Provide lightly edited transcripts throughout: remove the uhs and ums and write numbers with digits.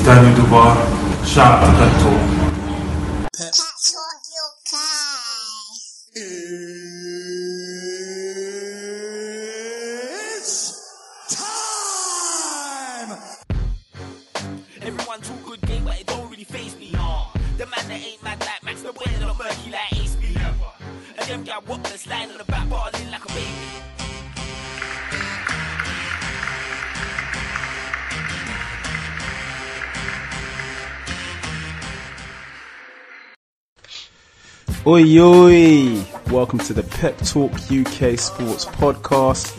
Daniel Dubois, shout out Pep Talk. Pep Talk UK. It's time! Everyone talk good game, but it don't really faze me. The man that ain't mad like Max, the boy that not murky like Ace B. And them guy walk the slide on the back, balling like a baby. Oi oi! Welcome to the Pep Talk UK Sports Podcast,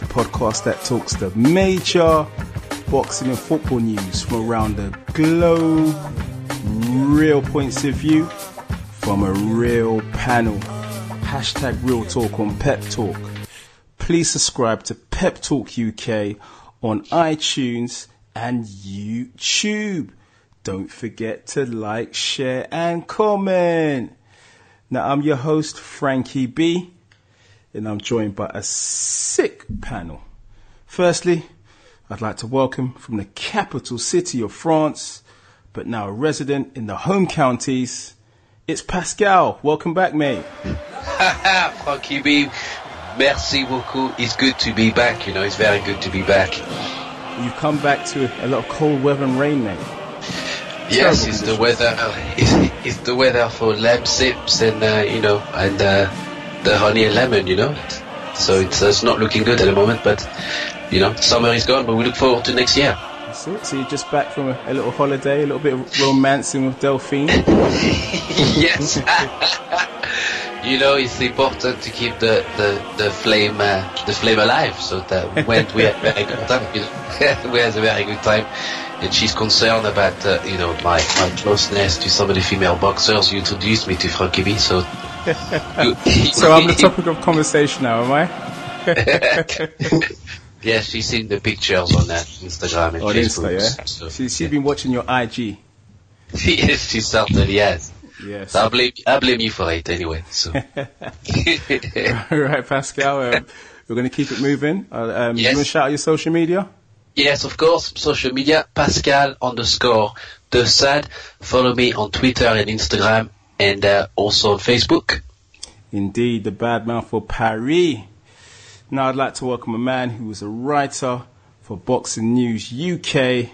the podcast that talks the major boxing and football news from around the globe, real points of view from a real panel. Hashtag real talk on Pep Talk. Please subscribe to Pep Talk UK on iTunes and YouTube. Don't forget to like, share and comment. Now, I'm your host, Frankie B, and I'm joined by a sick panel. Firstly, I'd like to welcome from the capital city of France, but now a resident in the home counties, it's Pascal. Welcome back, mate. Frankie B, merci beaucoup. It's good to be back, it's very good to be back. You've come back to a lot of cold weather and rain, mate. Yes, it's the weather. It's the weather for lamb sips and the honey and lemon, So it's not looking good at the moment, but summer is gone. But we look forward to next year. That's it. So you're just back from a little holiday, a little bit of romancing with Delphine. Yes. It's important to keep the flame alive, so that when we have very good time, we have a very good time. And she's concerned about, my closeness to some of the female boxers you introduced me to, Frankie B. So, so I'm the topic of conversation now, am I? Yes, she's seen the pictures on Instagram and Facebook. Insta, yeah? So, she's been watching your IG. Yes, she certainly has. Yes. So I blame you for it anyway. So. Right, Pascal. We're going to keep it moving. Yes. You want to shout out your social media? Yes, of course. Social media, Pascal_Desad. Follow me on Twitter and Instagram, and also on Facebook. Indeed, the bad man for Paris. Now I'd like to welcome a man who is a writer for Boxing News UK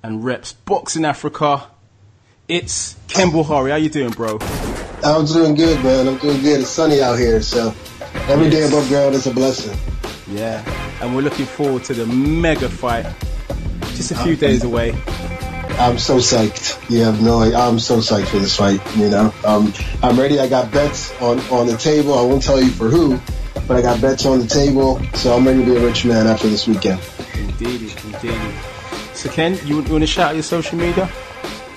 and reps Boxing Africa. It's Ken Buhari. How you doing, bro? I'm doing good, man. I'm doing good. It's sunny out here, so every day above ground is a blessing. Yeah, and we're looking forward to the mega fight. Just a few days away. I'm so psyched. You have no idea. I'm so psyched for this fight, I'm ready. I got bets on the table. I won't tell you for who, but I got bets on the table, so I'm ready to be a rich man after this weekend. Indeed. So Ken, you want to shout out your social media?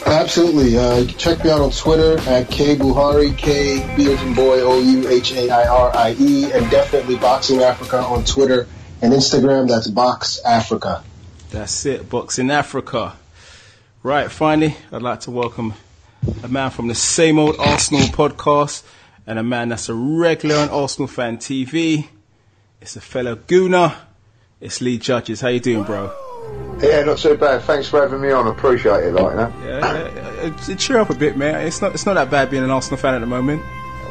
Absolutely. Check me out on Twitter at KBuhari, K B as in boy, OUHAIRIE, and definitely Boxing Africa on Twitter and Instagram. That's Box Africa. That's it, Boxing Africa. Right, finally, I'd like to welcome a man from the Same Old Arsenal podcast and a man that's a regular on Arsenal Fan TV. It's a fellow Gooner. It's Lee Judges. How you doing, bro? Yeah, not so bad. Thanks for having me on. I appreciate it, Yeah, cheer up a bit, man. It's not that bad being an Arsenal fan at the moment.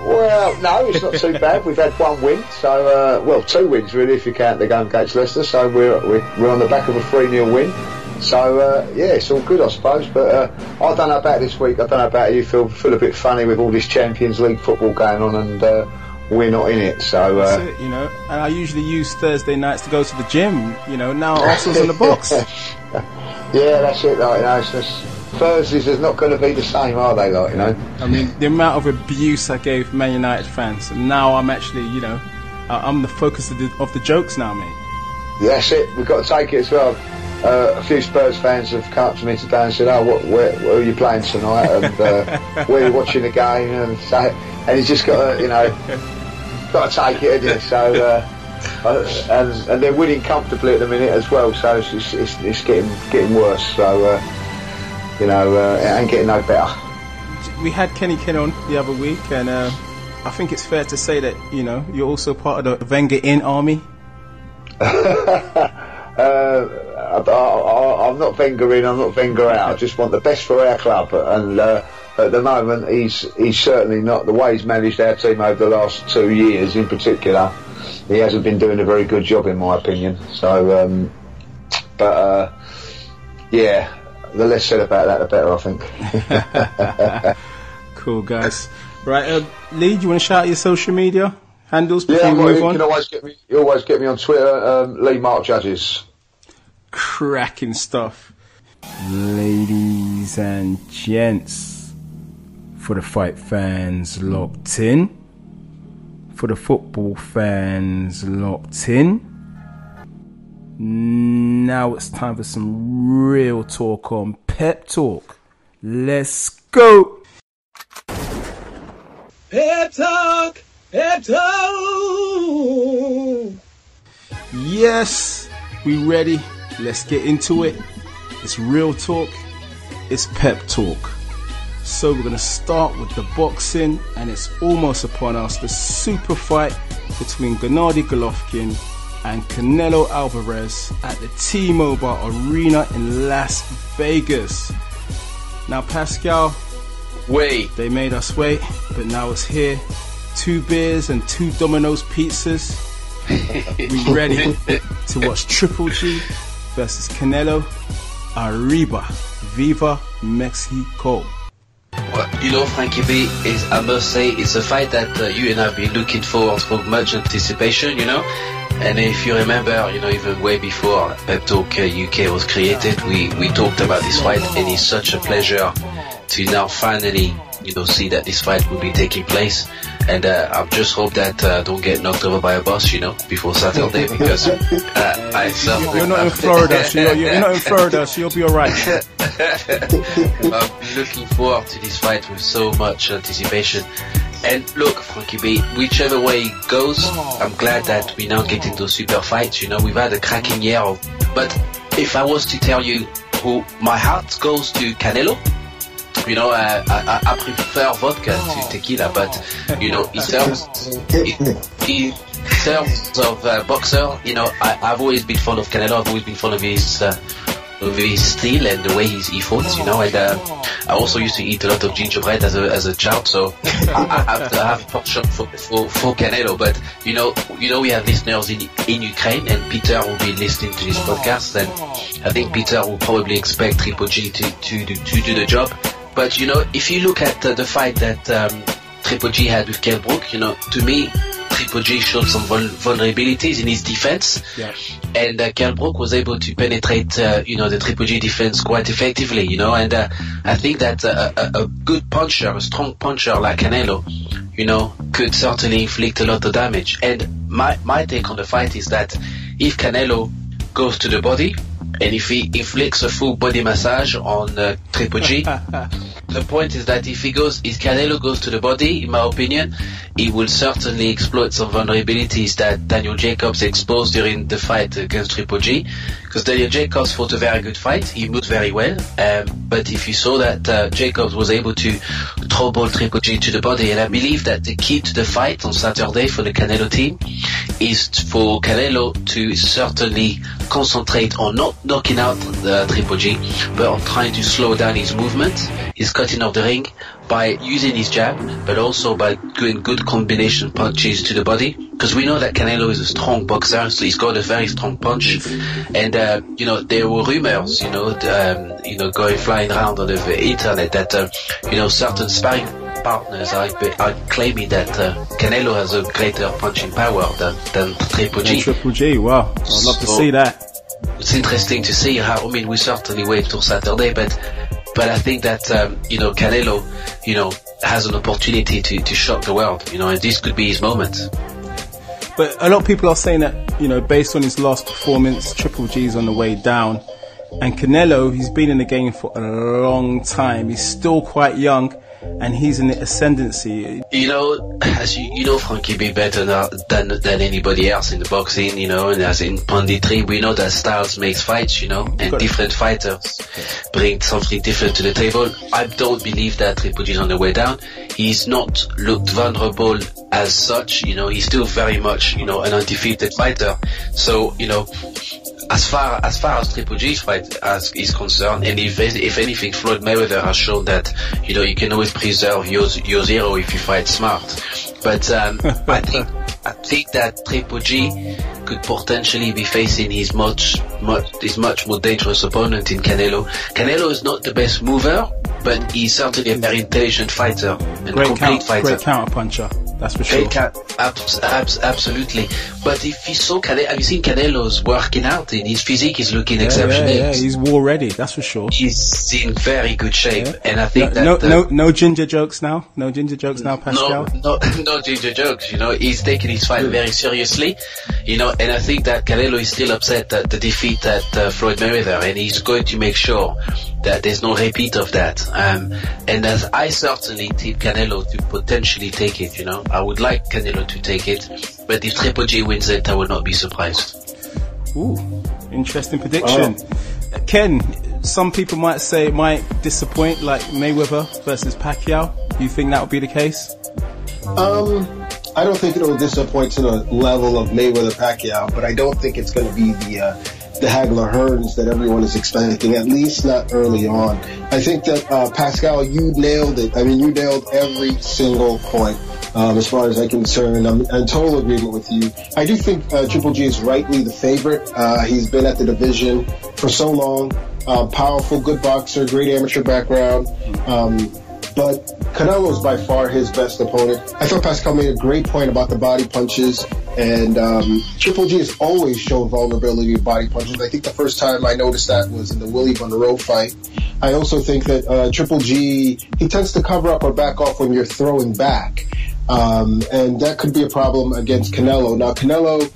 Well, no, it's not too bad. We've had one win, so two wins really, if you count the game against Leicester. So we're on the back of a 3-0 win. So it's all good, I suppose. But I don't know about this week. I don't know about you. Feel a bit funny with all this Champions League football going on, and we're not in it. So that's it, And I usually use Thursday nights to go to the gym. Now Arsenal's in the box. Yeah, that's it. It's just, Thursdays is not going to be the same, are they? I mean, the amount of abuse I gave Man United fans, and now I'm actually, I'm the focus of the jokes now, mate. Yeah, that's it. We've got to take it as well. A few Spurs fans have come up to me today and said, where are you playing tonight? And where are you watching the game? And you just got to, got to take it, haven't you? So, and they're winning comfortably at the minute as well, so it's getting worse. So, it ain't getting no better. We had Kenny Ken on the other week, and I think it's fair to say that, you're also part of the Wenger in army. I'm not fingering. I'm not finger out. I just want the best for our club, and at the moment, he's certainly not. The way he's managed our team over the last 2 years, in particular, he hasn't been doing a very good job, in my opinion. So, yeah, the less said about that, the better, I think. Cool, guys. Right, Lee, do you want to shout out your social media handles before Yeah, we move on? You always get me on Twitter, Lee Mark Judges. Cracking stuff. Ladies and gents, for the fight fans locked in, for the football fans locked in, now it's time for some real talk on Pep Talk. Let's go! Pep Talk! Pep Talk! Yes, we ready. Let's get into it. It's real talk. It's Pep Talk. So we're going to start with the boxing, and it's almost upon us. The super fight between Gennady Golovkin and Canelo Alvarez at the T-Mobile Arena in Las Vegas. Now, Pascal, they made us wait, but now it's here. 2 beers and 2 Domino's pizzas. We ready to watch Triple G versus Canelo. Arriba, Viva Mexico. Well, you know, Frankie B, I must say, it's a fight that you and I have been looking for much anticipation, you know. And if you remember, you know, even way before Pep Talk UK was created, we talked about this fight, and it's such a pleasure to now finally, you know, see that this fight will be taking place. And I just hope that don't get knocked over by a bus, you know, before Saturday, because you're not in Florida, so you're not in Florida, so you'll be alright. I'm looking forward to this fight with so much anticipation. And look, Frankie B, whichever way it goes, I'm glad that we now get into super fights. You know, we've had a cracking year, but if I was to tell you who my heart goes to, Canelo. You know, I prefer vodka to tequila, but you know, in terms of boxer, you know, I've always been fond of Canelo. I've always been fond of his style and the way he fought, you know. And I also used to eat a lot of gingerbread as a child, so I have a penchant for Canelo. But you know, we have listeners in Ukraine, and Peter will be listening to this podcast, and I think Peter will probably expect Triple G to do the job. But you know, if you look at the fight that Triple G had with Kell Brook, you know, to me, Triple G showed some vulnerabilities in his defense, and Kell Brook was able to penetrate, you know, the Triple G defense quite effectively, you know. And I think that a good puncher, a strong puncher like Canelo, you know, could certainly inflict a lot of damage. And my take on the fight is that if Canelo goes to the body, and if he inflicts a full body massage on Triple G, the point is that if Canelo goes to the body, in my opinion, he will certainly exploit some vulnerabilities that Daniel Jacobs exposed during the fight against Triple G. Because Daniel Jacobs fought a very good fight, he moved very well, but if you saw that Jacobs was able to throw ball Triple G to the body, and I believe that the key to the fight on Saturday for the Canelo team is for Canelo to certainly concentrate on not knocking out the Triple G, but on trying to slow down his movement, his cutting of the ring, by using his jab, but also by doing good combination punches to the body. Because we know that Canelo is a strong boxer, so he's got a very strong punch. And you know, there were rumors, you know, going flying around on the internet that you know, certain sparring partners are claiming that Canelo has a greater punching power than Triple G. Triple G, wow, I'd love to see that. It's interesting to see how. I mean, we certainly wait till Saturday, but I think that you know, Canelo, you know, has an opportunity to shock the world, you know, and this could be his moment. But a lot of people are saying that, you know, based on his last performance, Triple G's on the way down, and Canelo, he's been in the game for a long time. He's still quite young, and he's in the ascendancy. You know, as you know, Frankie B, better than anybody else in the boxing, you know, and as in punditry, we know that styles makes fights, you know, and different fighters bring something different to the table. I don't believe that Triple G is on the way down. He's not looked vulnerable as such, you know, he's still very much, you know, an undefeated fighter. So, you know, as far as Triple G's fight is concerned, and if anything, Floyd Mayweather has shown that, you know, you can always preserve your zero if you fight smart. But I think that Triple G could potentially be facing his much more dangerous opponent in Canelo. Canelo is not the best mover, but he's certainly a very intelligent fighter and complete fighter. Great counter puncher, that's for sure. Absolutely. But if you saw have you seen Canelo's working out? In his physique is looking exceptional. Yeah, he's war ready, that's for sure. He's in very good shape, and I think no ginger jokes now. No ginger jokes now, Pascal. No ginger jokes. You know, he's taking his fight very seriously. You know, and I think that Canelo is still upset at the defeat at Floyd Mayweather, and he's going to make sure that there's no repeat of that. And as I certainly tip Canelo to potentially take it, you know, I would like Canelo to take it, but if Triple G wins it, I will not be surprised. Ooh, interesting prediction. Ken, some people might say it might disappoint, like Mayweather versus Pacquiao. Do you think that would be the case? I don't think it'll disappoint to the level of Mayweather-Pacquiao, but I don't think it's going to be the Hagler-Hearns that everyone is expecting, at least not early on. I think that, Pascal, you nailed it. I mean, you nailed every single point. As far as I'm concerned, I'm in total agreement with you. I do think Triple G is rightly the favorite. He's been at the division for so long. Powerful, good boxer, great amateur background. But Canelo is by far his best opponent. I thought Pascal made a great point about the body punches, and Triple G has always shown vulnerability to body punches. I think the first time I noticed that was in the Willie Monroe fight. I also think that Triple G, he tends to cover up or back off when you're throwing back. And that could be a problem against Canelo. Now, Canelo,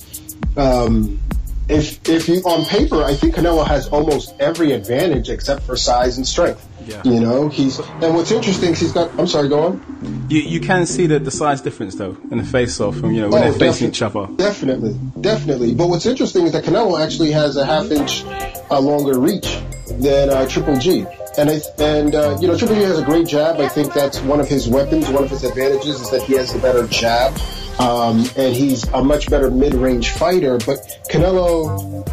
if you, on paper, I think Canelo has almost every advantage except for size and strength. Yeah. You know, and what's interesting is he's got, I'm sorry, go on. You can see the size difference though in the face-off, you know, when they're facing each other. Definitely. But what's interesting is that Canelo actually has a half-inch longer reach than Triple G. And you know, Triple G has a great jab. I think that's one of his weapons, one of his advantages is that he has the better jab. And he's a much better mid-range fighter. But Canelo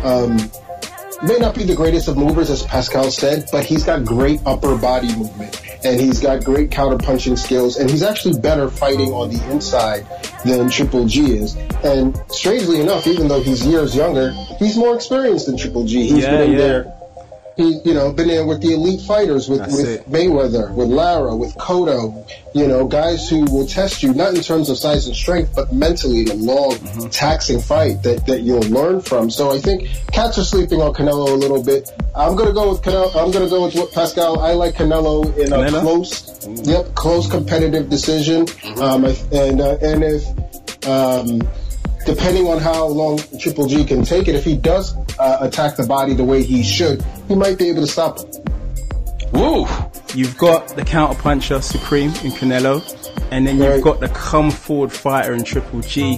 may not be the greatest of movers, as Pascal said, but he's got great upper body movement. And he's got great counter-punching skills. And he's actually better fighting on the inside than Triple G is. And strangely enough, even though he's years younger, he's more experienced than Triple G. He's been in there. He's, you know, been there with the elite fighters, with Mayweather, with Lara, with Cotto, you know, guys who will test you, not in terms of size and strength, but mentally in a long, taxing fight that you'll learn from. So I think cats are sleeping on Canelo a little bit. I'm going to go with Canelo. I'm going to go with what Pascal. I like Canelo in a close competitive decision. And if, depending on how long Triple G can take it, if he does attack the body the way he should, he might be able to stop him. Woo! You've got the counter-puncher supreme in Canelo, and then you've got the come-forward fighter in Triple G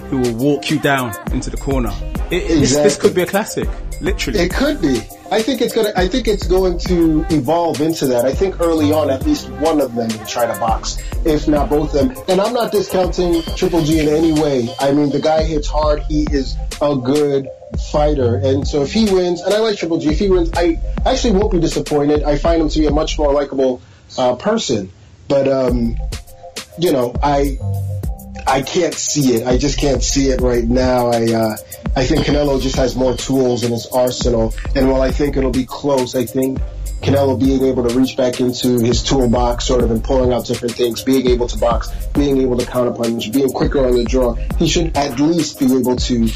who will walk you down into the corner. This could be a classic, literally. It could be. I think it's going to evolve into that. I think early on, at least one of them will try to box, if not both of them. And I'm not discounting Triple G in any way. I mean, the guy hits hard. He is a good fighter. And so if he wins, and I like Triple G, if he wins, I actually won't be disappointed. I find him to be a much more likable person. But, you know, I can't see it. I just can't see it right now. I think Canelo just has more tools in his arsenal. And while I think it'll be close, I think Canelo being able to reach back into his toolbox sort of and pulling out different things, being able to box, being able to counterpunch, being quicker on the draw, he should at least be able to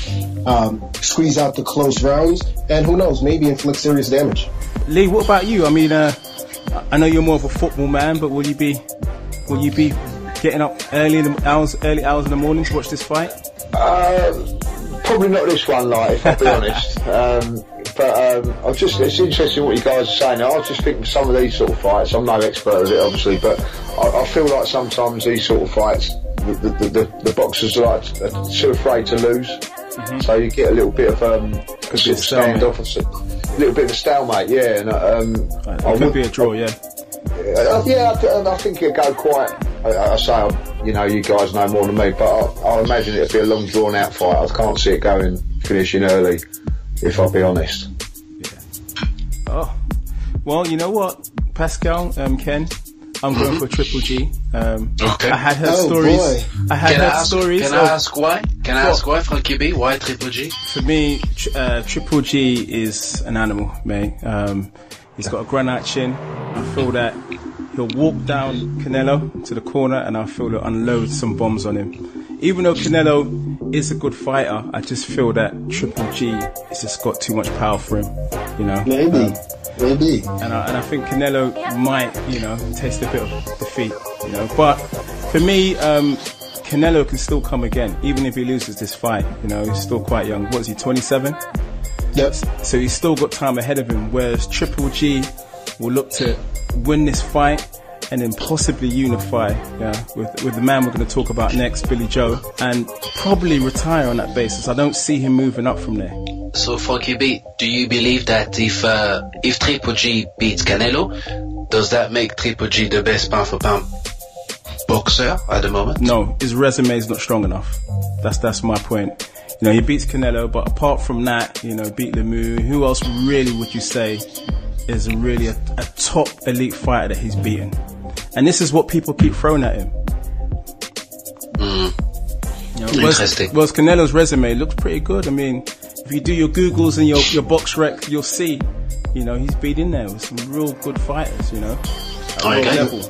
squeeze out the close rounds and who knows, maybe inflict serious damage. Lee, what about you? I mean, I know you're more of a football man, but will you be getting up early hours in the morning to watch this fight? Probably not this one, like, if I'll be honest. But it's interesting what you guys are saying. I just think some of these sort of fights, I'm no expert at it, obviously, but I feel like sometimes these sort of fights, the boxers are too afraid to lose. So you get a little bit of a sort of standoff, a little bit of a stalemate, yeah. And it could be a draw, yeah. I think it'll go quite. I say, you know, you guys know more than me, but I imagine it'll be a long, drawn-out fight. I can't see it finishing early. if I'll be honest. Oh, well, you know what, Pascal, Ken, I'm going for Triple G. Okay. I had heard stories. Boy. I had heard stories. Can I ask why? Can I ask why, Frankie B? Why Triple G? For me, Triple G is an animal, mate. He's got a granite chin. I feel that he'll walk down Canelo to the corner, and I feel he'll unload some bombs on him. Even though Canelo is a good fighter, I just feel that Triple G has just got too much power for him. You know, maybe. And I think Canelo might, taste a bit of defeat. But for me, Canelo can still come again, even if he loses this fight. He's still quite young. What is he, 27? Yep. So he's still got time ahead of him. Whereas Triple G will look to win this fight and then possibly unify with the man we're going to talk about next, Billy Joe, and probably retire on that basis. I don't see him moving up from there. So, Frankie B, do you believe that if Triple G beats Canelo, does that make Triple G the best pound for pound boxer at the moment? No, his resume is not strong enough. That's my point. He beats Canelo, but apart from that, beat Lemieux. Who else really would you say is really a top elite fighter that he's beaten? And this is what people keep throwing at him. Interesting. Whereas Canelo's resume looks pretty good. I mean, if you do your Googles and your box rec, you'll see, he's been in there with some real good fighters, at I agree. level.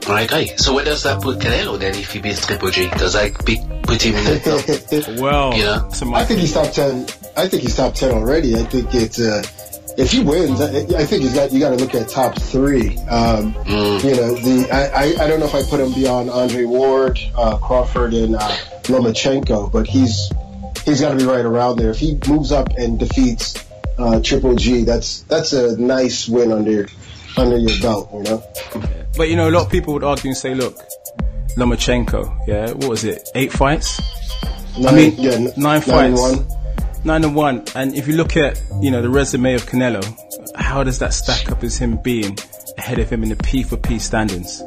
I agree. So where does that put Canelo then if he beats Triple G? Does that put him in the top? Well, I think he's top 10. I think he's top 10 already. I think it's if he wins, I think you got to look at top 3. I don't know if I put him beyond Andre Ward, Crawford, and Lomachenko, but he's got to be right around there. If he moves up and defeats Triple G, that's a nice win under your belt, But a lot of people would argue and say, look, Lomachenko, what was it, 8 fights? 9 fights. 9-1. And if you look at, the resume of Canelo, how does that stack up as him being ahead of him in the P for P standings?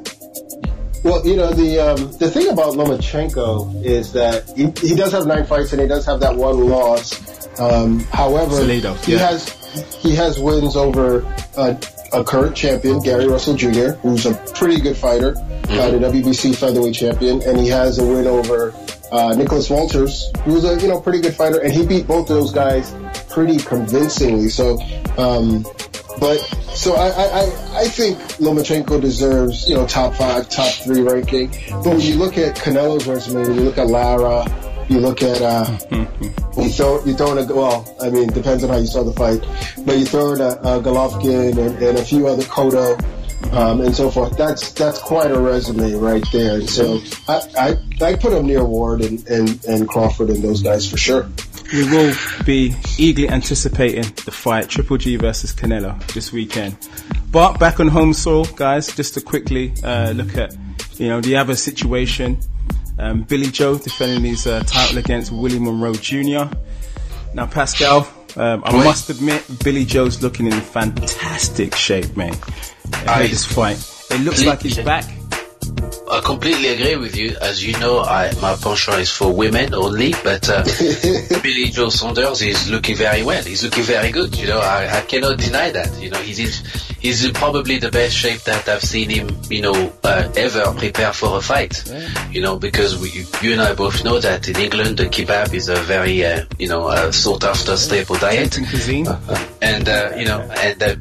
Well, the thing about Lomachenko is that he does have 9 fights and he does have that one loss. However, he has wins over a current champion, Gary Russell Jr., who's a pretty good fighter, the WBC featherweight champion, and he has a win over Nicholas Walters, who's a pretty good fighter, and he beat both of those guys pretty convincingly. So, I think Lomachenko deserves top 5, top 3 ranking. But when you look at Canelo's resume, when you look at Lara, you look at you throw in depends on how you saw the fight, but you throw in Golovkin and a few other Cotto. And so forth. That's quite a resume right there. And so I put him near Ward and Crawford and those guys for sure. We will be eagerly anticipating the fight, Triple G versus Canelo, this weekend. But back on home soil, guys, just to quickly look at the other situation. Billy Joe defending his title against Willie Monroe Jr. Now, Pascal, I must admit, Billy Joe's looking in fantastic shape, man. This fight, it looks like he's back. I completely agree with you. As you know, my penchant is for women only, but Billy Joe Saunders is looking very well. He's looking very good. I cannot deny that. He's probably the best shape that I've seen him, ever prepare for a fight. Yeah. Because you and I both know that in England the kebab is a very, sought after staple diet. Cuisine. And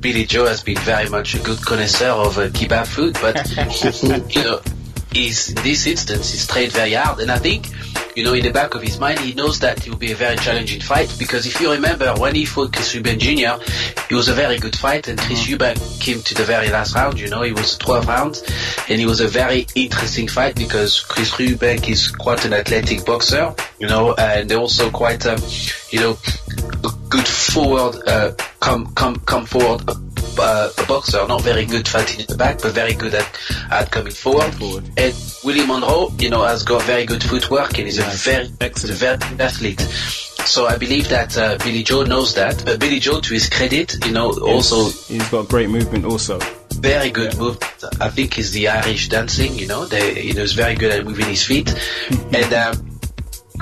Billy Joe has been very much a good connoisseur of kebab food, but in this instance he's trained very hard, and I think in the back of his mind he knows that it will be a very challenging fight, because if you remember when he fought Chris Eubank Jr., it was a very good fight, and Chris Eubank came to the very last round. It was 12 rounds, and it was a very interesting fight because Chris Eubank is quite an athletic boxer, and also quite a good forward come forward a boxer, not very good fighting in the back, but very good at coming forward. And Willie Monroe, has got very good footwork and is a very good athlete. So I believe that Billy Joe knows that. But Billy Joe, to his credit, also he's got great movement also. Very good movement. I think he's the Irish dancing. He's very good at moving his feet. And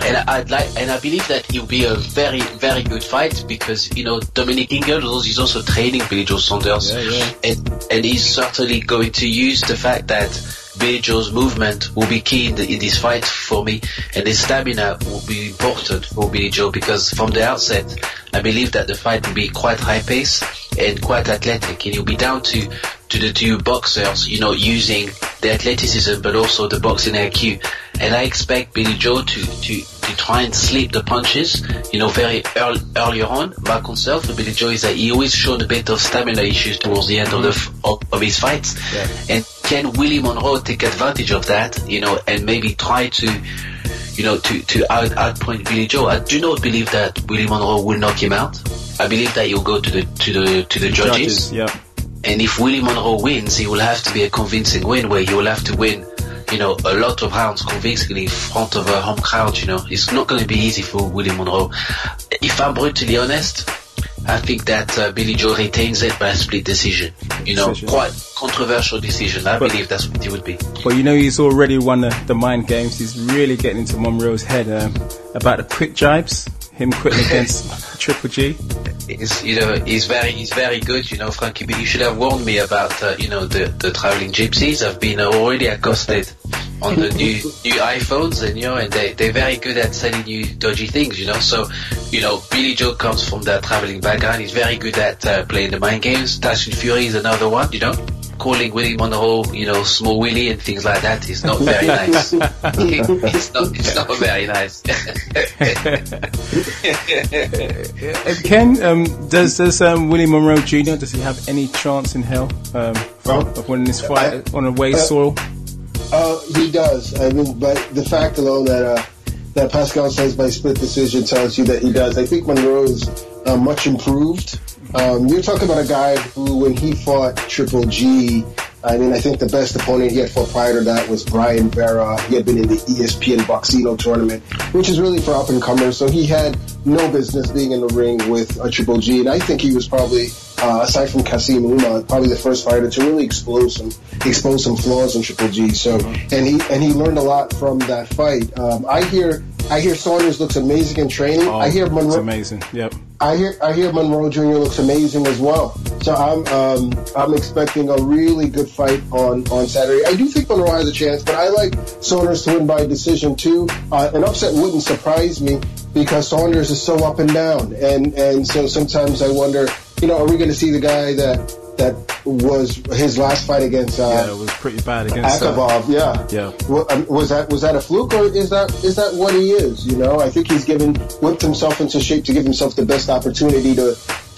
And I believe that it will be a very, very good fight because, Dominic Ingalls is also training Billy Joe Saunders. And he's certainly going to use the fact that Billy Joe's movement will be key in this fight for me, and his stamina will be important for Billy Joe because from the outset, I believe that the fight will be quite high pace and quite athletic, and he'll be down to the two boxers, using the athleticism but also the boxing IQ. And I expect Billy Joe to try and sleep the punches, very earlier on. My concern for Billy Joe is that he always shown a bit of stamina issues towards the end of his fights. Yeah. And can Willie Monroe take advantage of that, and maybe try to outpoint Billy Joe? I do not believe that Willie Monroe will knock him out. I believe that he'll go to the judges. Yeah. And if Willie Monroe wins, he will have to be a convincing win, where he will have to win, a lot of rounds convincingly in front of a home crowd. It's not going to be easy for Willie Monroe. If I'm brutally honest, I think that Billy Joe retains it by a split decision. Quite controversial decision. I believe that's what it would be. But he's already won the mind games. He's really getting into Monroe's head about the quick jibes. Him quitting against Triple G. He's very good, Frankie. But you should have warned me about, the traveling gypsies. I've been already accosted on the new iPhones, and they're very good at selling you dodgy things, So, Billy Joe comes from that traveling background. He's very good at playing the mind games. Tyson Fury is another one, Calling Willie Monroe, Small Willie and things like that is not very nice. It's not very nice. Ken, does Willie Monroe Jr., does he have any chance in hell of winning this fight on away soil? He does. I mean, but the fact alone that Pascal says by split decision tells you that he does. I think Monroe's much improved. You're talking about a guy who, when he fought Triple G, I think the best opponent he had fought prior to that was Brian Vera. He had been in the ESPN Boxino tournament, which is really for up-and-comers, so he had no business being in the ring with a Triple G, and I think he was probably, aside from Kasim Umar, probably the first fighter to really expose some flaws in Triple G. So, and he learned a lot from that fight. I hear Saunders looks amazing in training. I hear Monroe. It's amazing. Yep. I hear Monroe Jr. looks amazing as well. So I'm expecting a really good fight on Saturday. I do think Monroe has a chance, but I like Saunders to win by decision too. An upset wouldn't surprise me because Saunders is so up and down, and so sometimes I wonder, are we going to see the guy that was his last fight against? It was pretty bad against Akavov. Yeah. Was that a fluke, or is that what he is? I think he's whipped himself into shape to give himself the best opportunity to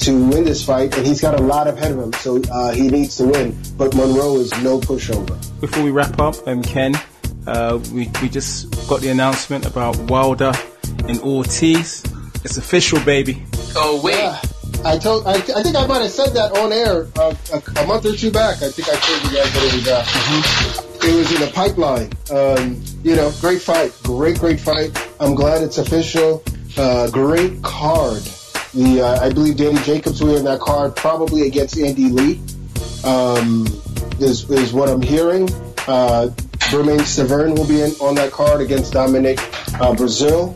win this fight, and he's got a lot ahead of him, so he needs to win. But Monroe is no pushover. Before we wrap up, Ken, we just got the announcement about Wilder and Ortiz. It's official, baby. Oh wait. Yeah. I think I might have said that on air a month or two back. I think I told you guys that it was in the pipeline. Great fight. Great fight. I'm glad it's official. Great card. I believe Danny Jacobs will be in that card, probably against Andy Lee, is what I'm hearing. Bermain Severn will be on that card against Dominic Brazil.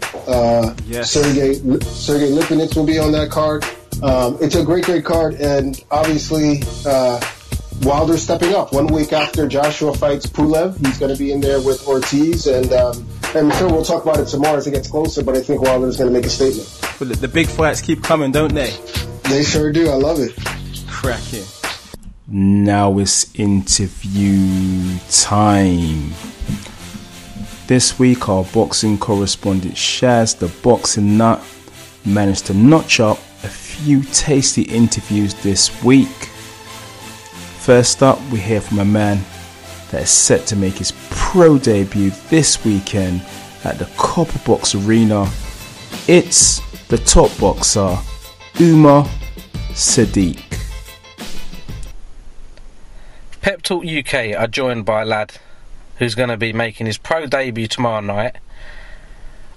Yes. Sergey Lipinets will be on that card. It's a great card, and obviously Wilder stepping up 1 week after Joshua fights Pulev. He's going to be in there with Ortiz, and I'm sure we'll talk about it some more as it gets closer, but I think Wilder's going to make a statement. But the big fights keep coming, don't they? They sure do. I love it. Cracking. Now it's interview time. This week our boxing correspondent Shaz, the boxing nut, managed to notch up a few tasty interviews this week. First up, we hear from a man that is set to make his pro debut this weekend at the Copper Box Arena. It's the top boxer, Umar Sadiq. Pep Talk UK are joined by a lad who's going to be making his pro debut tomorrow night.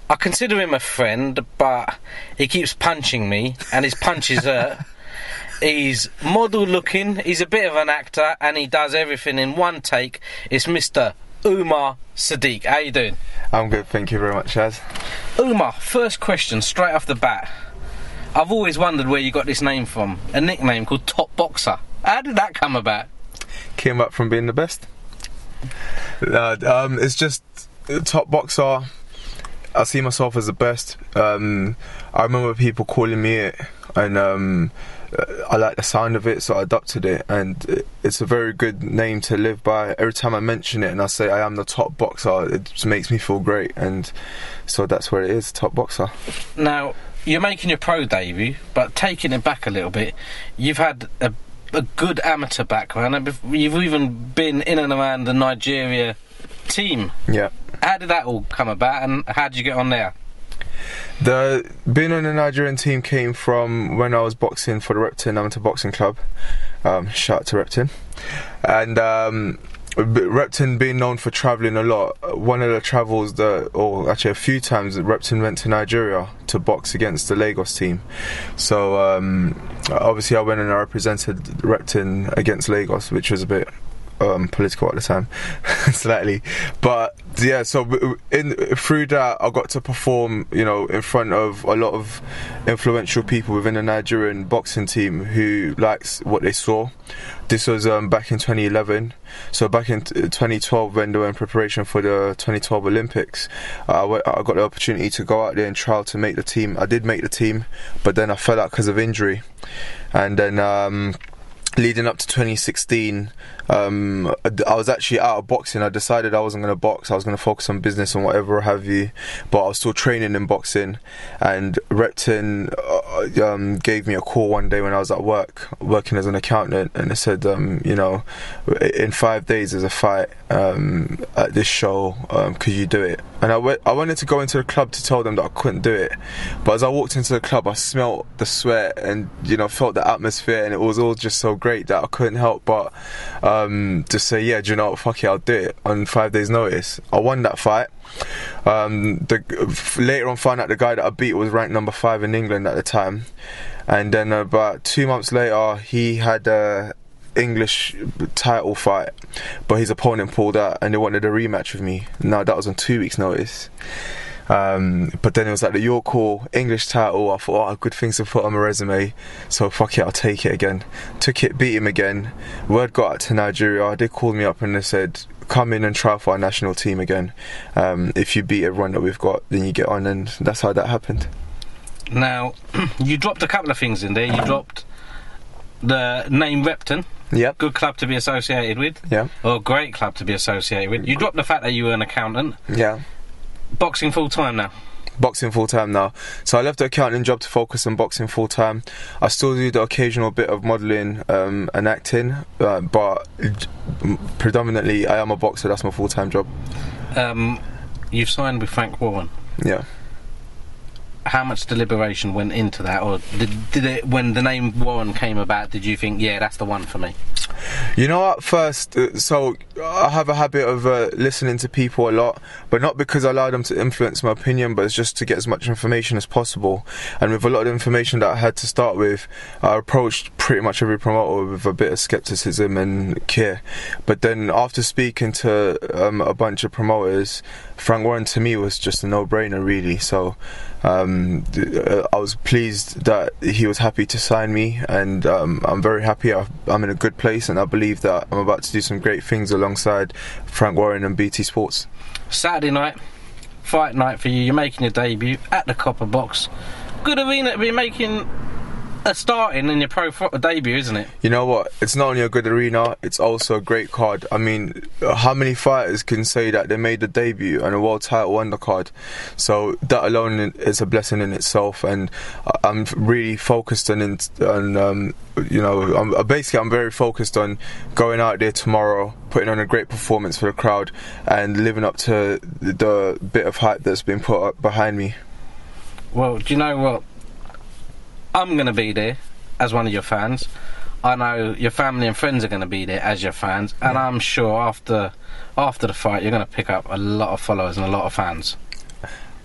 I consider him a friend, but he keeps punching me, and his punches hurt. He's model looking, he's a bit of an actor, and he does everything in one take. It's Mr. Umar Sadiq. How you doing? I'm good, thank you very much, Shaz. Umar, first question, straight off the bat. I've always wondered where you got this name from, a nickname called Top Boxer. How did that come about? Came up from being the best. It's just Top Boxer. I see myself as the best. I remember people calling me it, and I like the sound of it, so I adopted it, and it's a very good name to live by. Every time I mention it and I say I am the top boxer, it just makes me feel great, and so that's where it is, Top Boxer. Now, you're making your pro debut, but taking it back a little bit, you've had a good amateur background, and you've even been in and around the Nigeria team. Yeah. How did that all come about, and how did you get on there? Being on the Nigerian team came from when I was boxing for the Repton Amateur Boxing Club. Shout out to Repton. And Repton being known for travelling a lot, one of the travels or actually a few times, Repton went to Nigeria to box against the Lagos team. So obviously I went and I represented Repton against Lagos, which was a bit political at the time, slightly, but yeah. So through that, I got to perform, in front of a lot of influential people within the Nigerian boxing team who likes what they saw. This was back in 2011. So back in 2012, when they were in preparation for the 2012 Olympics, I got the opportunity to go out there and trial to make the team. I did make the team, but then I fell out because of injury, and then leading up to 2016, I was actually out of boxing. I decided I wasn't going to box. I was going to focus on business and whatever have you, but I was still training in boxing. And Repton gave me a call one day when I was at work, working as an accountant, and they said, in 5 days there's a fight at this show, could you do it? And I wanted to go into the club to tell them that I couldn't do it, but as I walked into the club, I smelt the sweat and felt the atmosphere, and it was all just so great that I couldn't help but just say, yeah, do you know what, fuck it, I'll do it on 5 days notice. I won that fight. Later on found out the guy that I beat was ranked number 5 in England at the time, and then about 2 months later he had a English title fight, but his opponent pulled out and they wanted a rematch with me. Now that was on 2 weeks notice. But then it was like the York Hall English title. I thought, good things to put on my resume, so fuck it, I'll take it again. Took it, beat him again. Word got out to Nigeria. They called me up and they said, come in and try for our national team again. If you beat everyone that we've got, then you get on, and that's how that happened. Now, you dropped a couple of things in there. You dropped the name Repton. Yep. Good club to be associated with. Yeah. Or great club to be associated with. You dropped the fact that you were an accountant. Yeah. Boxing full time now. Boxing full time now. So I left the accounting job to focus on boxing full time. I still do the occasional bit of modelling and acting, but predominantly I am a boxer. That's my full time job. You've signed with Frank Warren. Yeah. How much deliberation went into that, or did it, when the name Warren came about, did you think, yeah, that's the one for me? At first, so I have a habit of listening to people a lot, but not because I allow them to influence my opinion, but it's just to get as much information as possible. And with a lot of information that I had to start with, I approached pretty much every promoter with a bit of skepticism and care. But then after speaking to a bunch of promoters, Frank Warren to me was just a no-brainer, really. So I was pleased that he was happy to sign me, and I'm very happy. I'm in a good place, and I believe that I'm about to do some great things alongside Frank Warren and BT Sports. Saturday night, fight night for you. You're making your debut at the Copper Box. Good arena to be making a starting in your pro debut, isn't it? You know what? It's not only a good arena, it's also a great card. I mean, how many fighters can say that they made a debut and a world title undercard? So that alone is a blessing in itself, and I'm really focused on I'm very focused on going out there tomorrow, putting on a great performance for the crowd, and living up to the bit of hype that's been put up behind me. Well, do you know what? I'm going to be there as one of your fans. I know your family and friends are going to be there as your fans, and I'm sure after the fight you're going to pick up a lot of followers and a lot of fans.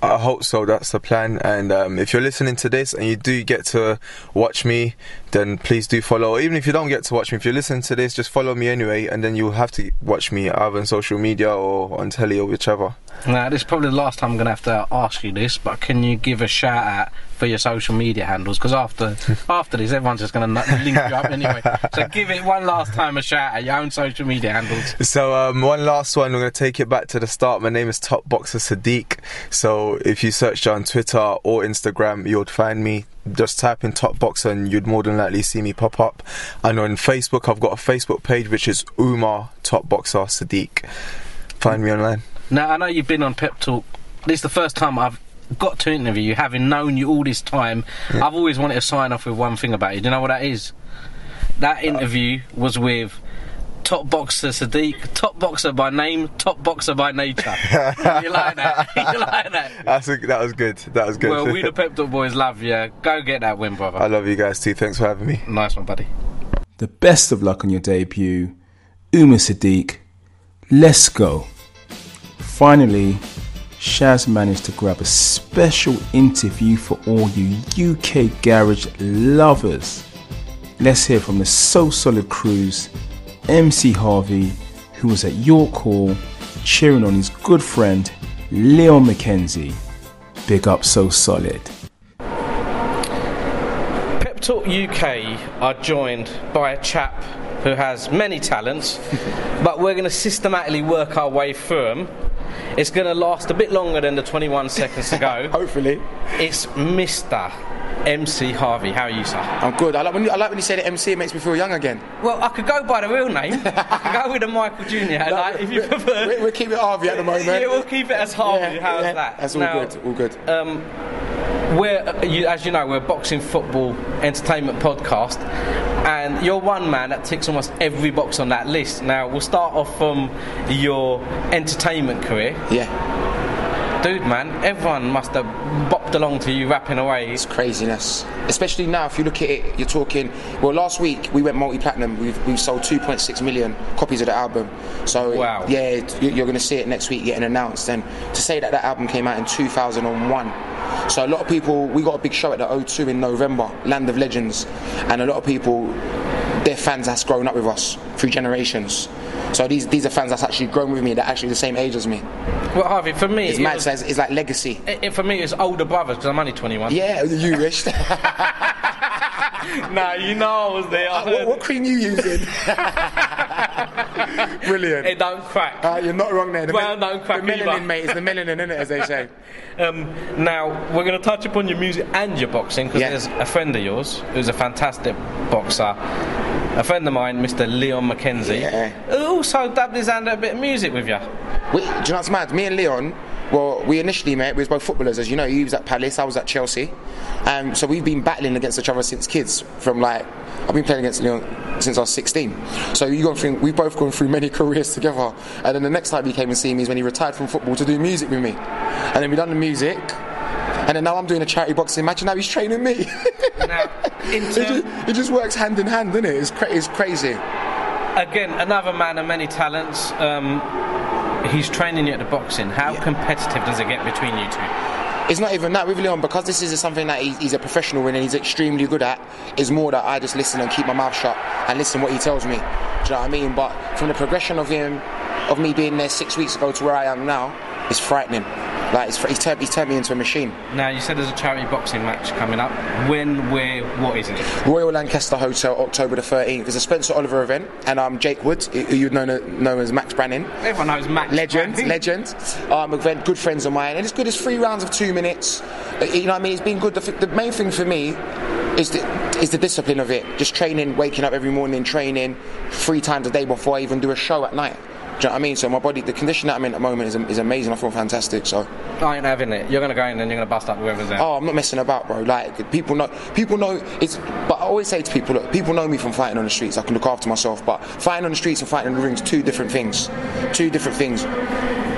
I hope so, that's the plan. And if you're listening to this and you do get to watch me, then please do follow. Even if you don't get to watch me, if you're listening to this, just follow me anyway, and then you'll have to watch me either on social media or on telly or whichever. Now, this is probably the last time I'm going to have to ask you this, but can you give a shout out for your social media handles? Because after this, everyone's just going to link you up anyway. So give it one last time a shout out, your own social media handles. So one last one, we're going to take it back to the start. My name is Top Boxer Sadiq. So if you search on Twitter or Instagram, you'll find me. Just type in Top Boxer and you'd more than likely see me pop up. And on Facebook, I've got a Facebook page which is Umar Top Boxer Sadiq. Find me online. Now, I know you've been on Pep Talk. This is the first time I've got to interview you, having known you all this time. Yeah. I've always wanted to sign off with one thing about you. Do you know what that is? That interview was with Top Boxer Sadiq, top boxer by name, top boxer by nature. You like that? You like that? That was good. That was good. Well, we the Pep Talk boys love you. Go get that win, brother. I love you guys too. Thanks for having me. Nice one, buddy. The best of luck on your debut, Umar Sadiq. Let's go. Finally, Shaz managed to grab a special interview for all you UK garage lovers. Let's hear from the So Solid crew's MC Harvey, who was at your call cheering on his good friend Leon McKenzie. Big up So Solid. Pep Talk UK are joined by a chap who has many talents, but we're going to systematically work our way through them. It's going to last a bit longer than the 21 seconds to go. Hopefully. It's Mr. MC Harvey. How are you, sir? I'm good. I like when you say the MC, it makes me feel young again. Well, I could go by the real name. I could go with the Michael Jr. If you prefer. We'll keep it Harvey at the moment. Yeah, we'll keep it as Harvey. How's that? That's all good. All good. As you know, we're a boxing football entertainment podcast, and you're one man that ticks almost every box on that list. Now, we'll start off from your entertainment career. Yeah. Dude, man, everyone must have bopped along to you rapping away. It's craziness. Especially now, if you look at it, you're talking... Well, last week, we went multi-platinum. We've sold 2.6 million copies of the album. So, wow. Yeah, you're going to see it next week getting announced. And to say that album came out in 2001... So a lot of people... We got a big show at the O2 in November, Land of Legends. And a lot of people... They're fans that's grown up with us through generations. So these are fans that's actually grown with me, that are actually the same age as me. Well, Harvey, for me... It's like legacy. For me, it's older brothers, because I'm only 21. Yeah, you wish. Nah, you know I was there. What cream you using? Brilliant. It don't crack. You're not wrong there. Don't crack the melanin, mate. It's the melanin, isn't it, as they say. Now, we're going to touch upon your music and your boxing, because there's a friend of yours who's a fantastic boxer. A friend of mine, Mr. Leon McKenzie, who also dabbed his hand at a bit of music with you. Do you know what's mad? Me and Leon, well, we initially met, we was both footballers, as you know. He was at Palace, I was at Chelsea. So we've been battling against each other since kids. I've been playing against Leon since I was 16. So we've both gone through many careers together. And then the next time he came and see me is when he retired from football to do music with me. And then we done the music. And then now I'm doing a charity boxing match, and now he's training me. Now, it just works hand in hand, doesn't it? It's crazy. Again, another man of many talents. He's training you at the boxing. How competitive does it get between you two? It's not even that with Leon, because this is something that he's a professional in and he's extremely good at. It's more that I just listen and keep my mouth shut and listen what he tells me. Do you know what I mean? But from the progression of me being there 6 weeks ago to where I am now, it's frightening. Like he's turned me into a machine. Now, you said there's a charity boxing match coming up. When, where, what is it? Royal Lancaster Hotel, October the 13th. It's a Spencer Oliver event, and I'm Jake Woods, who you'd know as Max Branning. Everyone knows Max. Legend. Event, good friends of mine, and it's good. It's 3 rounds of 2 minutes. You know what I mean? It's been good. The main thing for me is the discipline of it. Just training, waking up every morning, training 3 times a day before I even do a show at night. Do you know what I mean? So my body, the condition that I'm in at the moment is amazing. I feel fantastic. So I ain't having it. You're gonna go in and you're gonna bust up whoever's there. Oh, I'm not messing about, bro. Like people know it's. But I always say to people, look, people know me from fighting on the streets. I can look after myself. But fighting on the streets and fighting in the rings, 2 different things. 2 different things.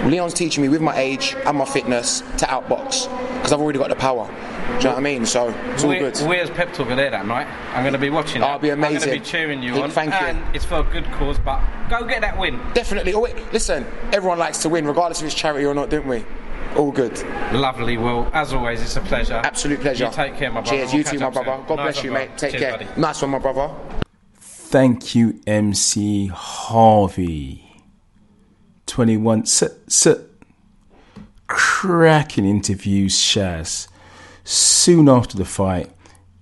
Leon's teaching me with my age and my fitness to outbox because I've already got the power. Do you know what I mean? So it's all good. Where's Pep Talk there that night? I'm going to be watching it. I'll be amazing. I'm going to be cheering you on. Thank you. And it's for a good cause, but go get that win. Definitely. Listen, everyone likes to win, regardless if it's charity or not, don't we? All good. Lovely, Will. As always, it's a pleasure. Absolute pleasure. You take care, my brother. Cheers, you too, my brother. God bless you, mate. Take care. Buddy. Nice one, my brother. Thank you, MC Harvey. 21. cracking interviews, Shaz. Soon after the fight,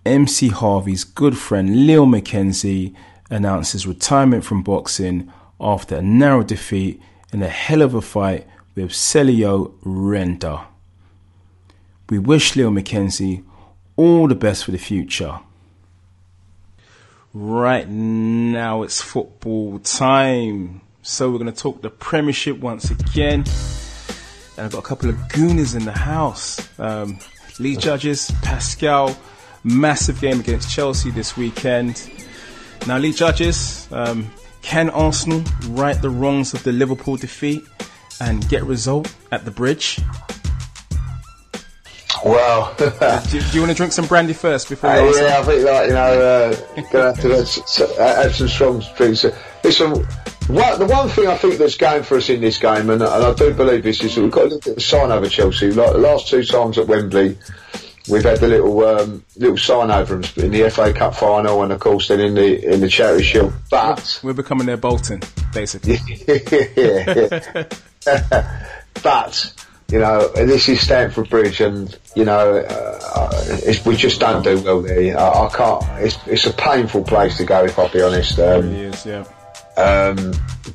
MC Harvey's good friend Leo McKenzie announces retirement from boxing after a narrow defeat in a hell of a fight with Celio Renda. We wish Leo McKenzie all the best for the future. Right now it's football time. So we're going to talk the Premiership once again. And I've got a couple of gooners in the house. League judges, Pascal, massive game against Chelsea this weekend. Now, league judges, can Arsenal right the wrongs of the Liverpool defeat and get a result at the Bridge? Well, do you want to drink some brandy first before you answer? Yeah, I think gonna have to add some strong drinks. Listen, the one thing I think that's going for us in this game, and I do believe this, is that we've got a little bit of a sign over Chelsea. Like the last 2 times at Wembley, we've had the little sign over them in the FA Cup final, and of course then in the Charity Shield. But we're becoming their Bolton, basically. yeah. But this is Stamford Bridge, and we just don't do well there. I can't. It's a painful place to go, if I'll be honest. It really is, yeah.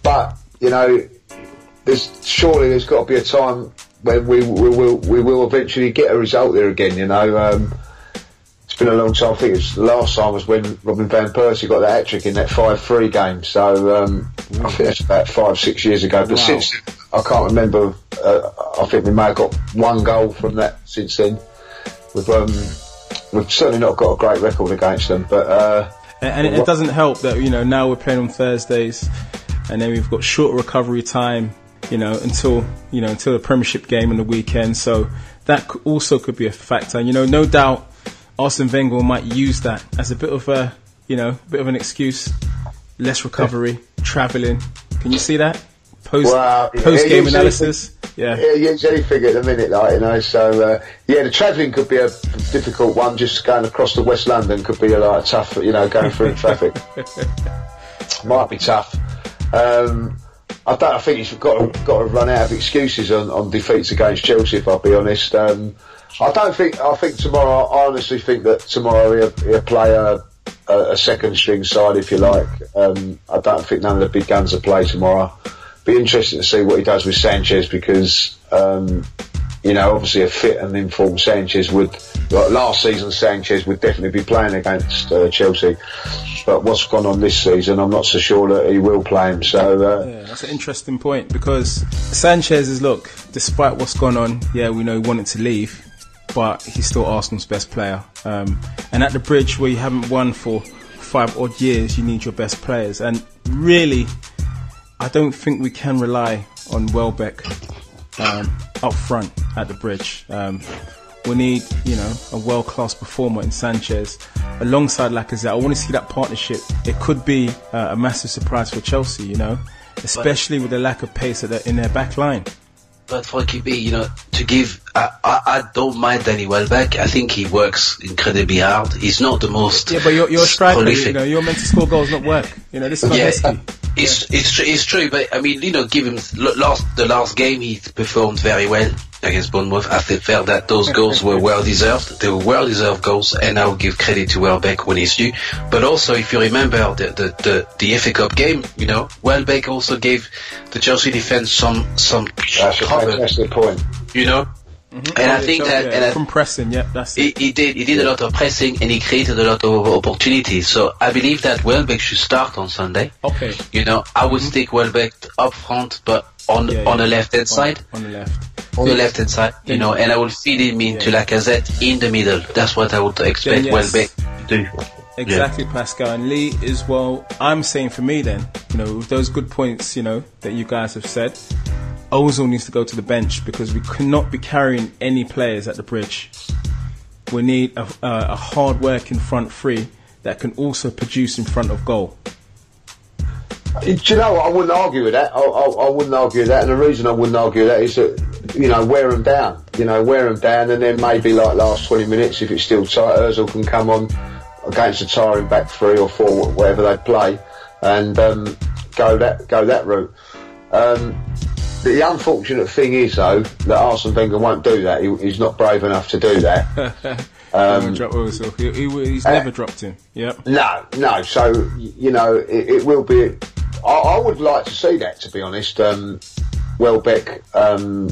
But there's got to be a time when we will eventually get a result there again. It's been a long time. I think the last time was when Robin van Persie got that hat-trick in that 5-3 game. So I think that's about 5-6 years ago. But since then, I can't remember. I think we may have got 1 goal from that since then. We've certainly not got a great record against them. But and it doesn't help that now we're playing on Thursdays, and then we've got short recovery time. Until the Premiership game on the weekend. So that also could be a factor. No doubt Arsene Wenger might use that as a bit of an excuse. Less recovery, travelling. Can you see that? Post game analysis. Yeah, use anything at the minute, So the travelling could be a difficult one. Just going across to West London could be a tough. Going through traffic might be tough. I think he's got to run out of excuses on defeats against Chelsea, if I'll be honest. I think tomorrow, I honestly think that tomorrow he'll play a second string side, if you like. I don't think none of the big guns will play tomorrow. Be interesting to see what he does with Sanchez, because obviously a fit and informed Sanchez last season Sanchez would definitely be playing against Chelsea. But what's gone on this season, I'm not so sure that he will play him. So that's an interesting point, because Sanchez is, despite what's gone on, we know he wanted to leave, but he's still Arsenal's best player. And at the Bridge, where you haven't won for 5 odd years, you need your best players. And really, I don't think we can rely on Welbeck up front at the Bridge. We need, a world-class performer in Sanchez alongside Lacazette. I want to see that partnership. It could be a massive surprise for Chelsea, especially with the lack of pace in their back line. But for KP, to give, I don't mind Danny Welbeck. I think he works incredibly hard. He's not the most. Yeah, but you're a striker. Prolific. You're meant to score goals, not work. This is not risky. It's true, but I mean, give him the last game he performed very well against Bournemouth. I felt that those goals were well deserved. They were well deserved goals, and I will give credit to Welbeck when he's due. But also, if you remember the FA Cup game, Welbeck also gave the Chelsea defense some That's a fantastic point. Mm-hmm. And I think that from pressing, that's it. He did a lot of pressing, and he created a lot of opportunities. So I believe that Welbeck should start on Sunday. Okay. I would stick Welbeck up front, but on the left hand side. On the left. On the left hand side, and I will feed him into Lacazette in the middle. That's what I would expect Welbeck to do. Exactly, Pascal. And Lee as well. I'm saying for me then, with those good points, that you guys have said, Ozil needs to go to the bench, because we cannot be carrying any players at the Bridge. We need a hard-working front three that can also produce in front of goal. Do you know what? I wouldn't argue with that. I wouldn't argue with that, and the reason I wouldn't argue with that is that, wear them down. Wear them down, and then maybe like last 20 minutes, if it's still tight, Ozil can come on against a tiring back 3 or 4, whatever they play, and go that route. The unfortunate thing is, though, that Arsene Wenger won't do that. He's not brave enough to do that. He's never dropped him. Yep. No. So it will be. I would like to see that, to be honest. Welbeck on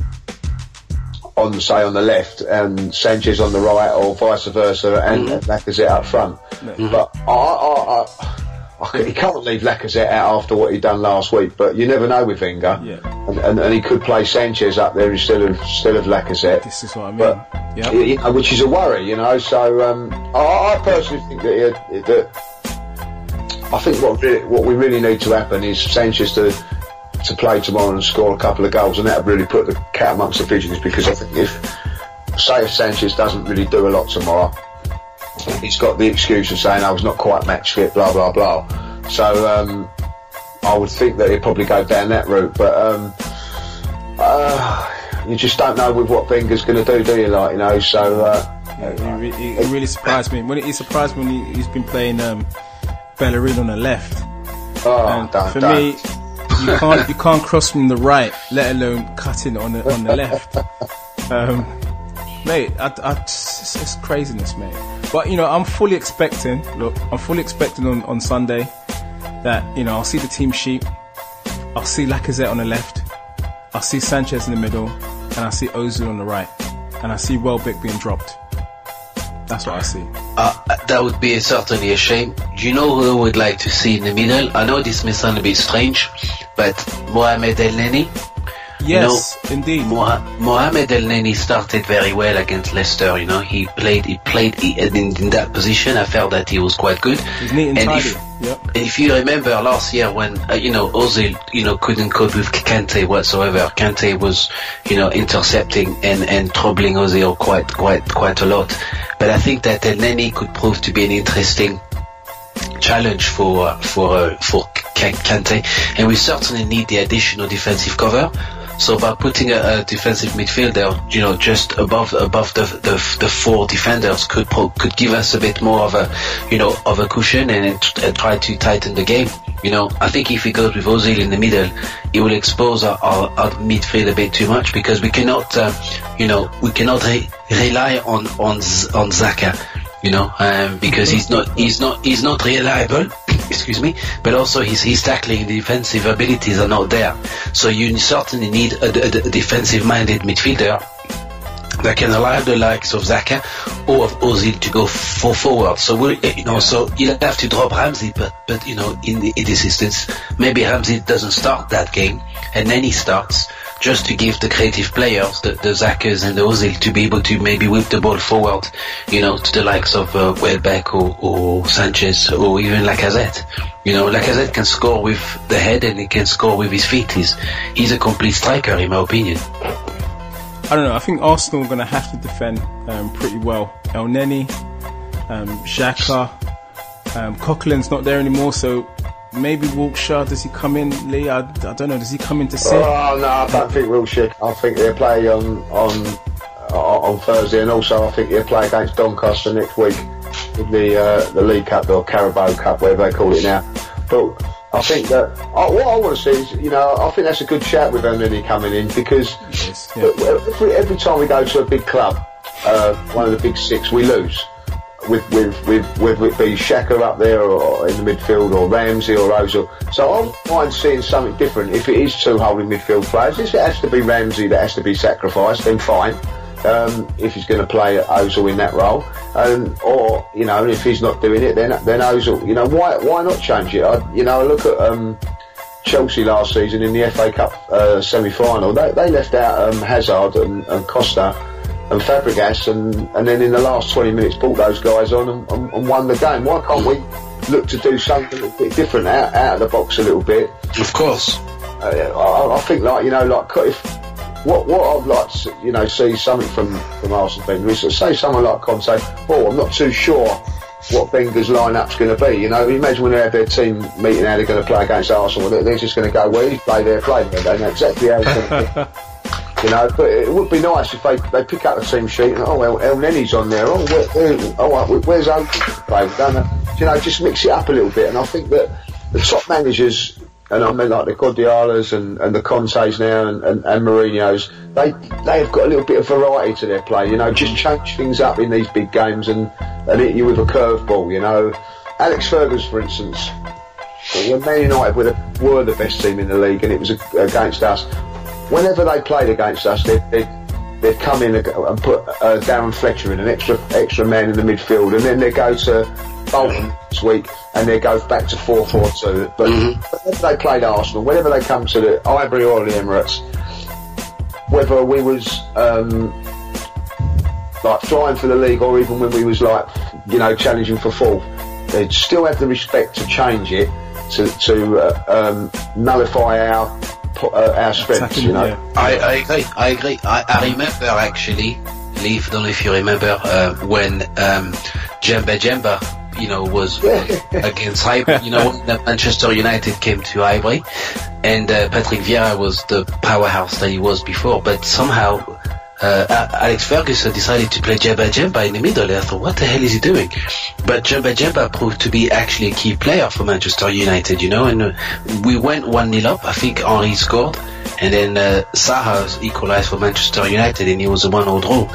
the left and Sanchez on the right, or vice versa, and Lacazette up front. But he can't leave Lacazette out after what he done last week. But you never know with Wenger, and he could play Sanchez up there instead of Lacazette. This is what I mean. Which is a worry, So I personally think that I think what we really need to happen is Sanchez to play tomorrow and score a couple of goals, and that would really put the cat amongst the pigeons, because I think if Sanchez doesn't really do a lot tomorrow, he's got the excuse of saying I was not quite match fit, blah blah blah. So I would think that he'd probably go down that route, but you just don't know with what Wenger's going to do, do you? So it really surprised me. He surprised me when he's been playing Bellerin on the left. For me, you can't cross from the right, let alone cutting on the left. Mate, it's craziness, mate. But I'm fully expecting on Sunday that I'll see the team sheet. I'll see Lacazette on the left. I'll see Sanchez in the middle, and I'll see Ozil on the right, and I see Welbeck being dropped. That's what I see. That would be certainly a shame. Do you know who I would like to see in the middle? I know this may sound a bit strange, but Mohamed El-Neni. Yes, indeed. Mohamed El-Neni started very well against Leicester. He played in that position. I felt that he was quite good. He's neat and tidy. If you remember last year when Ozil couldn't cope with Kante whatsoever. Kante was intercepting and troubling Ozil quite a lot. But I think that El-Neni could prove to be an interesting challenge for Kante, and we certainly need the additional defensive cover. So by putting a defensive midfielder, just above the four defenders could give us a bit more of a cushion and try to tighten the game. I think if he goes with Ozil in the middle, it will expose our midfield a bit too much, because we cannot rely on Xhaka, because he's not reliable. Excuse me, but also his tackling defensive abilities are not there. So you certainly need a defensive-minded midfielder that can allow the likes of Xhaka or of Ozil to go forward. So so you'll have to drop Ramsey, but in this instance, maybe Ramsey doesn't start that game, and then he starts, just to give the creative players, the Xhakas and the Ozil, to be able to maybe whip the ball forward, to the likes of Welbeck or Sanchez or even Lacazette. Lacazette can score with the head and he can score with his feet. He's a complete striker, in my opinion. I don't know. I think Arsenal are going to have to defend pretty well. El-Neni, Xhaka, Coquelin's not there anymore, so maybe Wilshere, does he come in, Lee? I don't know. Does he come in to sit? Oh no, I don't think Wilshere. I think they'll play on Thursday, and also I think they'll play against Doncaster next week in the League Cup or Carabao Cup, whatever they call it now. But I think that what I want to see is, I think that's a good shout with El-Neni coming in, because every time we go to a big club, one of the big six, we lose. With whether it be Xhaka up there or in the midfield, or Ramsey or Ozil. So I don't mind seeing something different. If it is two holding midfield players, if it has to be Ramsey that has to be sacrificed, then fine. If he's going to play Ozil in that role, or if he's not doing it, then Ozil. Why not change it? I look at Chelsea last season in the FA Cup semi-final. They left out Hazard and Costa and Fabregas, and then in the last 20 minutes brought those guys on and won the game. Why can't we look to do something a bit different out of the box a little bit? Of course. I think if what I'd like to see something from Arsene Wenger is to say someone like Conte, I'm not too sure what Wenger's line-up's going to be. Imagine when they have their team meeting how they're going to play against Arsenal, they're just going to go, well, he's played their play, they know exactly how he's going to play. But it would be nice if they pick up the team sheet and El-Neni's on there. Where's Ozil playing? Just mix it up a little bit. And I think that the top managers and I mean like the Guardiola's and the Contes now and Mourinho's, they've got a little bit of variety to their play, you know, just change things up in these big games and hit you with a curveball, you know. Alex Ferguson, for instance, when Man United were the best team in the league and it was against us, whenever they played against us, they'd come in and put Darren Fletcher in, an extra man in the midfield, and then they go to Bolton this week and they go back to 4-4-2. But whenever they played Arsenal, whenever they come to the Ivory or the Emirates, whether we was like flying for the league or even when we was like, you know, challenging for fourth, they'd still have the respect to change it to nullify our strengths, you know. Yeah. I agree. I remember actually, Lee, I don't know if you remember when Jemba, you know, was against Ivory. You know, when Manchester United came to Ivory, and Patrick Vieira was the powerhouse that he was before, but somehow Alex Ferguson decided to play Jemba in the middle. And I thought, what the hell is he doing? But Jemba proved to be actually a key player for Manchester United, you know, and we went 1-0 up. I think Henry scored, and then Saha equalized for Manchester United, and it was a 1-0 draw.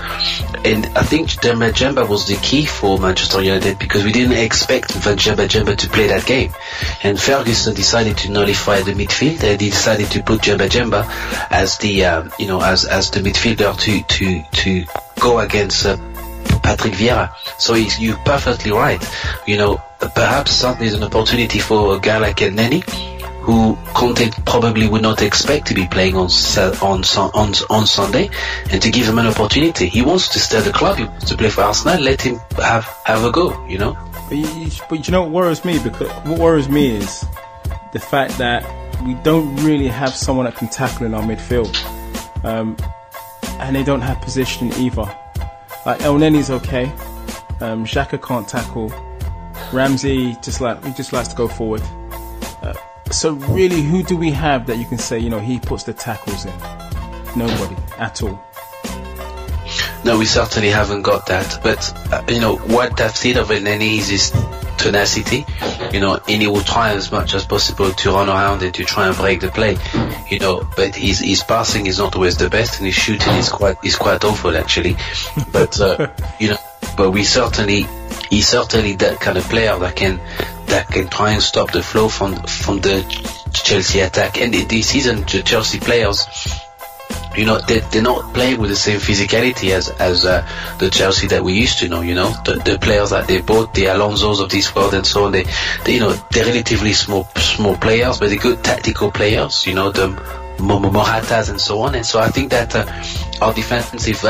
And I think Jemba was the key for Manchester United because we didn't expect Jemba to play that game. And Ferguson decided to nullify the midfield, and he decided to put Jemba as the you know, as the midfielder to go against Patrick Vieira. So you're perfectly right. You know, perhaps Sunday is an opportunity for a guy like L.O.X, who Conte probably would not expect to be playing on Sunday, and to give him an opportunity. He wants to stay at the club, he wants to play for Arsenal, let him have a go, you know. But you know what worries me? Because what worries me is the fact that we don't really have someone that can tackle in our midfield, and they don't have positioning either. Like El-Neni's okay, Xhaka can't tackle, Ramsey just likes to go forward. So really, who do we have that you can say, you know, he puts the tackles in? Nobody at all. No, we certainly haven't got that. But you know what I've seen of El-Neni is his tenacity. You know, and he will try as much as possible to run around and to try and break the play. You know, but his passing is not always the best, and his shooting is quite awful actually. But you know, but he's certainly that kind of player that can try and stop the flow from the Chelsea attack. And this season, the Chelsea players, you know, they're not playing with the same physicality as the Chelsea that we used to know. You know, the players that they bought, the Alonsos of this world and so on, they you know, they're relatively small players, but they're good tactical players. You know, the Moratas and so on. And so I think that our defensive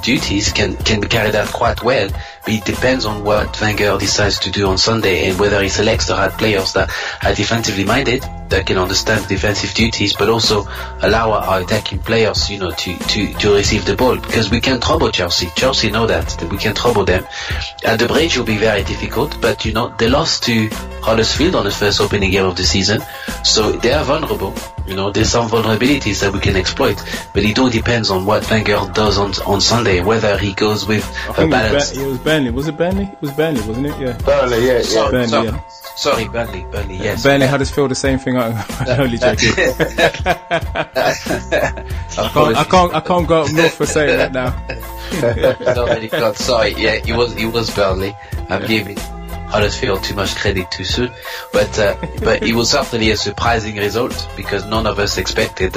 duties can be carried out quite well. But it depends on what Wenger decides to do on Sunday, and whether he selects the right players that are defensively minded, that can understand defensive duties, but also allow our attacking players, you know, to receive the ball, because we can trouble Chelsea. Chelsea know that we can trouble them. At the bridge will be very difficult, but you know, they lost to Huddersfield on the first opening game of the season, so they are vulnerable. You know, there's some vulnerabilities that we can exploit, but it all depends on what Wenger does on Sunday, whether he goes with a balance. It was Burnley. Was it Burnley? It was Burnley, wasn't it? Yeah. Burnley, yeah. Sorry, Burnley, yes. Burnley, Huddersfield, the same thing. I'm only joking. I can't go up north for saying that now. Sorry, yeah, it was Burnley. I'm giving Huddersfield too much credit too soon, but it was certainly a surprising result, because none of us expected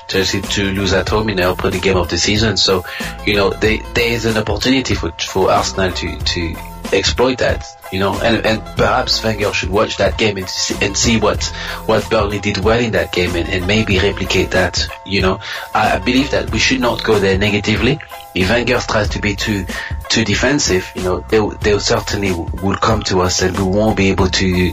Chelsea to lose at home in the opening game of the season. So, you know, there is an opportunity for Arsenal to exploit that, you know, and perhaps Wenger should watch that game and see what Burnley did well in that game, and maybe replicate that. You know, I believe that we should not go there negatively. If Wenger tries to be too defensive, you know, they certainly will come to us, and we won't be able to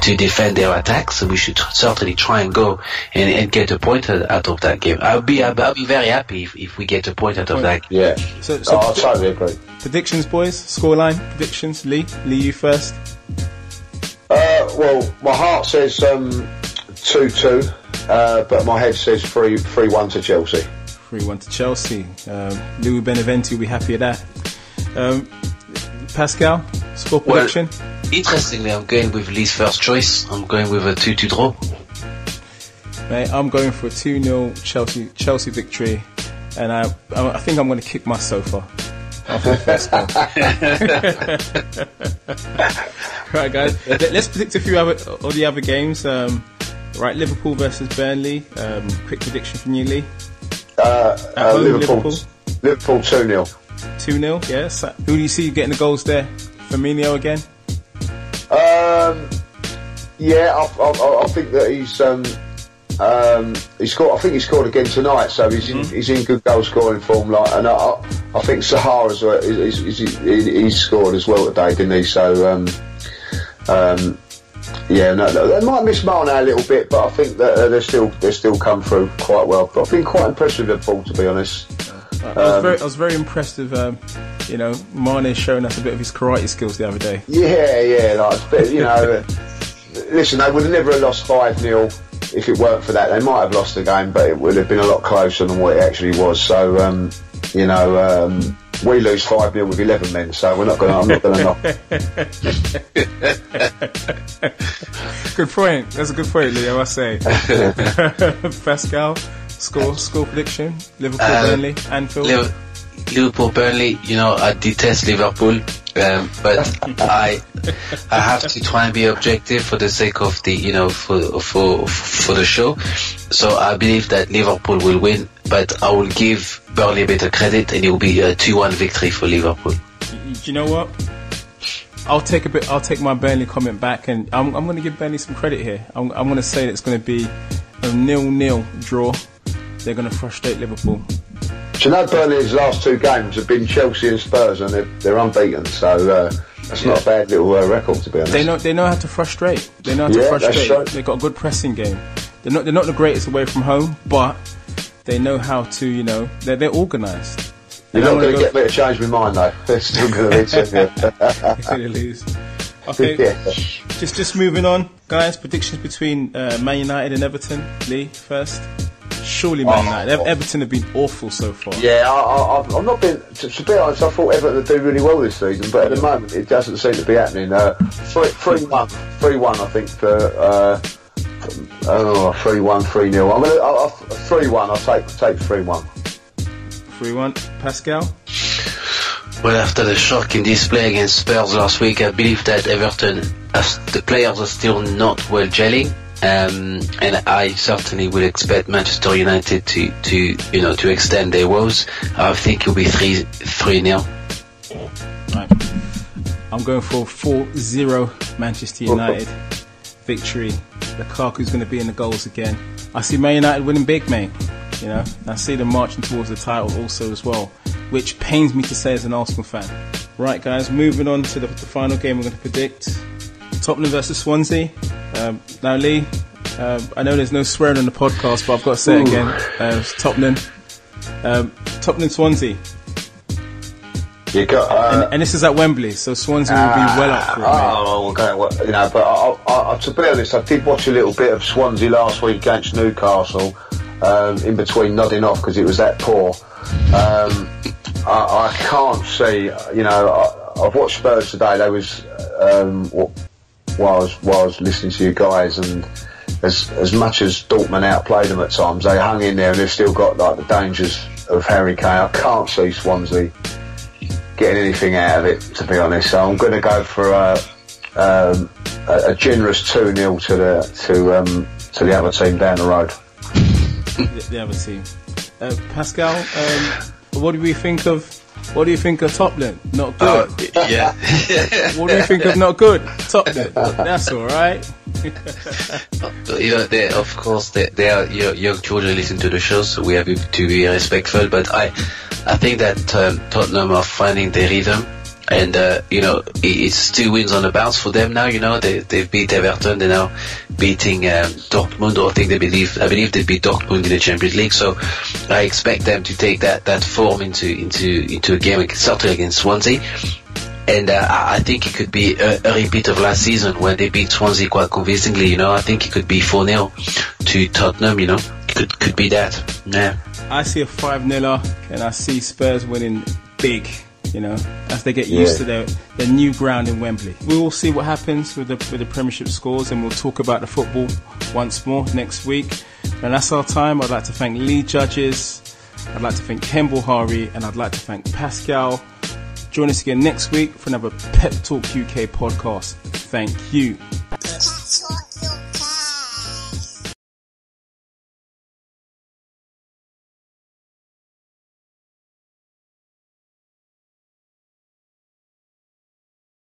defend their attacks. So we should certainly try and go and get a point out of that game. I'll be very happy if we get a point out of that game. Yeah. So I totally agree. Predictions, boys. Scoreline predictions. Lee, you first. Well, my heart says 2-2, but my head says 3-1 to Chelsea. 3-1 to Chelsea. Louis Beneventi will be happy at that. Pascal, score prediction? Interestingly, I'm going with Lee's first choice. I'm going with a 2-2 draw. Mate, I'm going for a 2-0 Chelsea victory, and I think I'm going to kick my sofa after the first goal. Right, guys, let's predict a few of the other games. Right, Liverpool versus Burnley. Quick prediction from you, Lee. Liverpool 2-0. 2-0, yes. Who do you see getting the goals there? Firmino again? Yeah, I think that he scored. I think he scored again tonight, so he's in good goal scoring form. And I think Sahar as well. He's scored as well today, didn't he? So yeah, no, they might miss Mane a little bit, but I think that they still come through quite well. But I've been quite impressed with Liverpool, to be honest. I was very impressed with Mane showing us a bit of his karate skills the other day. Yeah, listen, they would have never lost 5-0 if it weren't for that. They might have lost the game, but it would have been a lot closer than what it actually was. So we lose 5-0 with 11 men, so I'm not going to knock. Good point. That's a good point, Leo, I say. Pascal, score prediction. Liverpool, Burnley, Anfield. Liverpool, Burnley. I detest Liverpool, but I have to try and be objective for the sake of the for the show. So I believe that Liverpool will win, but I will give Burnley a bit of credit, and it will be a 2-1 victory for Liverpool. Do you know what? I'll take my Burnley comment back, and I'm going to give Burnley some credit here. I'm going to say that it's going to be a 0-0 draw. They're going to frustrate Liverpool. So Burnley's last 2 games have been Chelsea and Spurs, and they're unbeaten. So that's not a bad little record, to be honest. They know how to frustrate. They know how to frustrate. Right. They've got a good pressing game. They're not the greatest away from home, but they know how to. They're organised. You're not going to get me to change my mind, though. They're still going to be They're going to lose. Okay, just moving on, guys. Predictions between Man United and Everton. Lee first. Surely Man United. Everton have been awful so far. Yeah, I've not been. To be honest, I thought Everton would do really well this season, but at the moment it doesn't seem to be happening. 3-1, I think. For 3-1, 3-0. I'm gonna 3-1. I'll take 3-1. 3-1. Pascal. Well, after the shocking display against Spurs last week, I believe that Everton, the players are still not well gelling. And I certainly would expect Manchester United to extend their woes. I think it'll be 3-0. Right. I'm going for 4-0 Manchester United victory. Lukaku's going to be in the goals again. I see Man United winning big, mate. I see them marching towards the title also as well, which pains me to say as an Arsenal fan. Right, guys, moving on to the final game we're going to predict. Tottenham versus Swansea. Now, Lee, I know there's no swearing on the podcast, but I've got to say it again. Tottenham, Swansea. You got, and this is at Wembley, so Swansea will be well up for it. But to be honest, I did watch a little bit of Swansea last week against Newcastle. In between nodding off because it was that poor. I can't see. I've watched Spurs today. They was while I was listening to you guys, and as much as Dortmund outplayed them at times, they hung in there, and they've still got the dangers of Harry Kane. I can't see Swansea getting anything out of it, to be honest. So I'm going to go for a generous 2-0 to the other team down the road. The other team. Pascal, what do we think of Tottenham? Not good. Yeah. What do you think of not good? Tottenham. That's all right. Of course, they are young children listen to the show, so we have to be respectful. But I think that Tottenham are finding their rhythm. And it's 2 wins on the bounce for them now. They've beat Everton. They're now beating Dortmund. I believe they beat Dortmund in the Champions League. So I expect them to take that form into a game, certainly against Swansea. And I think it could be a repeat of last season when they beat Swansea quite convincingly. I think it could be 4-0 to Tottenham. Could be that. Yeah. I see a 5-0, and I see Spurs winning big. As they get used to their new ground in Wembley. We will see what happens with the Premiership scores, and we'll talk about the football once more next week. And that's our time. I'd like to thank Lee Judges, I'd like to thank Kemble Hari, and I'd like to thank Pascal. Join us again next week for another Pep Talk UK podcast. Thank you.